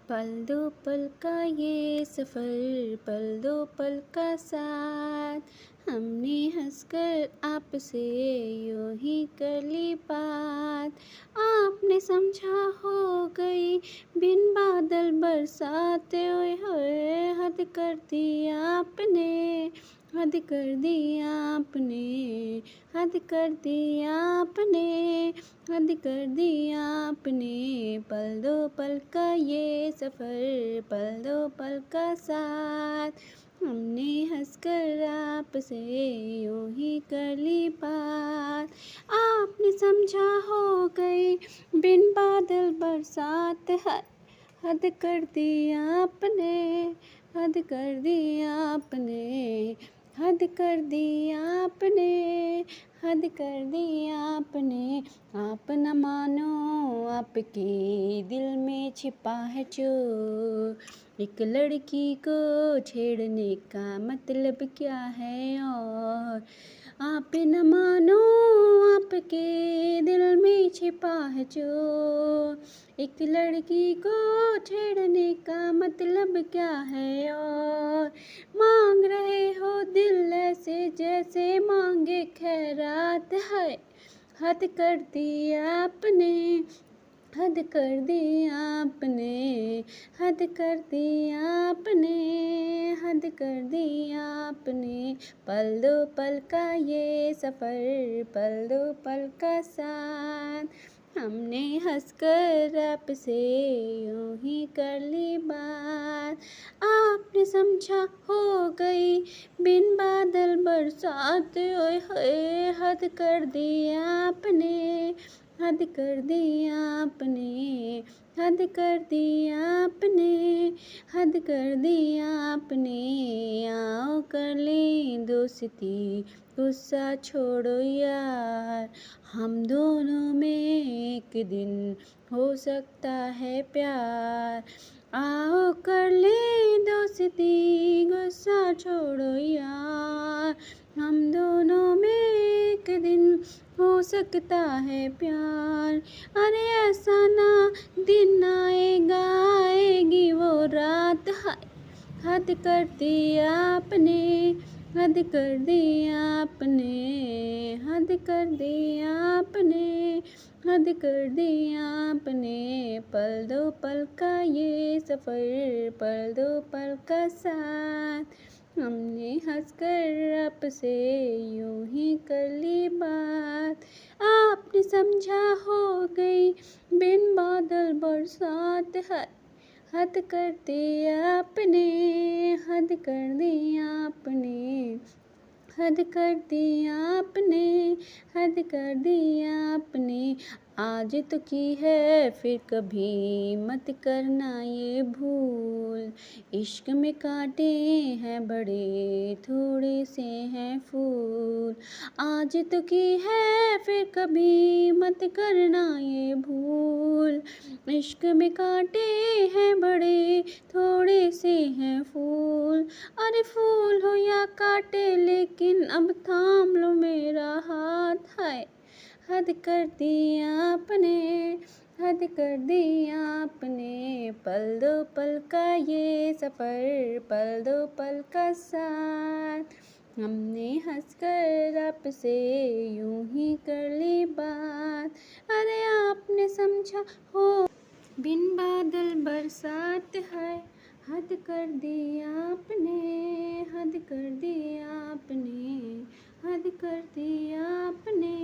पल दो पल का ये सफ़र, पल दो पल का साथ, हमने हंसकर आपसे यूं ही कर ली बात। आपने समझा हो गई बिन बादल बरसात, ओए होए हद कर दी आपने, हद कर दी आपने, हद कर दी आपने, हद कर दी आपने। पल दो पल का ये सफ़र, पल दो पल का साथ, हमने हंसकर आपसे यूं ही कर ली बात। आपने समझा हो गई बिन बादल बरसात, हद कर दी आपने, हद कर दी आपने, हद कर दी आपने, हद कर दी आपने। आप न मानो आपके दिल में छिपा है चोर, एक लड़की को छेड़ने का मतलब क्या है और। आप न मानो आपके दिल में छिपा है चोर, एक लड़की को छेड़ने का मतलब क्या है और। मांग रहे हो दिल ऐसे जैसे मांगे खैरात, है हद कर दी आपने, हद कर दी आपने, हद कर दी आपने, हद कर दी आपने। पल दो पल का ये सफ़र, पल दो पल का साथ, हमने हंसकर आपसे यूं ही कर ली बात। आपने समझा हो गई बिन बादल बरसात, ओए होए हद कर दी आपने, हद कर दी आपने, हद कर दी आपने, हद कर दी आपने। आओ कर ले दोस्ती, गुस्सा छोड़ो यार, हम दोनों में एक दिन हो सकता है प्यार। आओ कर ले दोस्ती, गुस्सा छोड़ो यार, हम दोनों में एक दिन हो सकता है प्यार। अरे ऐसा ना दिन आएगा, आएगी वो रात, हद कर दी आपने, हद कर दी आपने, हद कर दी आपने, हद कर दी आपने। पल दो पल का ये सफ़र, पल दो पल का साथ, हमने हंसकर आपसे यूं ही कर ली बात। आपने समझा हो गई बिन बादल बरसात, हद कर दी आपने, हद कर दी आपने, हद कर दी आपने, हद कर दी आपने। आज तो की है फिर कभी मत करना ये भूल, इश्क में कांटे हैं बड़े थोड़े से हैं फूल। आज तो की है फिर कभी मत करना ये भूल, इश्क में कांटे हैं बड़े थोड़े से हैं फूल। अरे फूल हो या कांटे लेकिन अब थाम लो मेरा हाथ, है हद कर दी आपने, हद कर दी आपने। पल दो पल का ये सफ़र, पल दो पल का साथ, हमने हंसकर आपसे यूं ही कर ली बात। अरे आपने समझा हो बिन बादल बरसात, है हद कर दी आपने, हद कर दी आपने, हद कर दी आपने।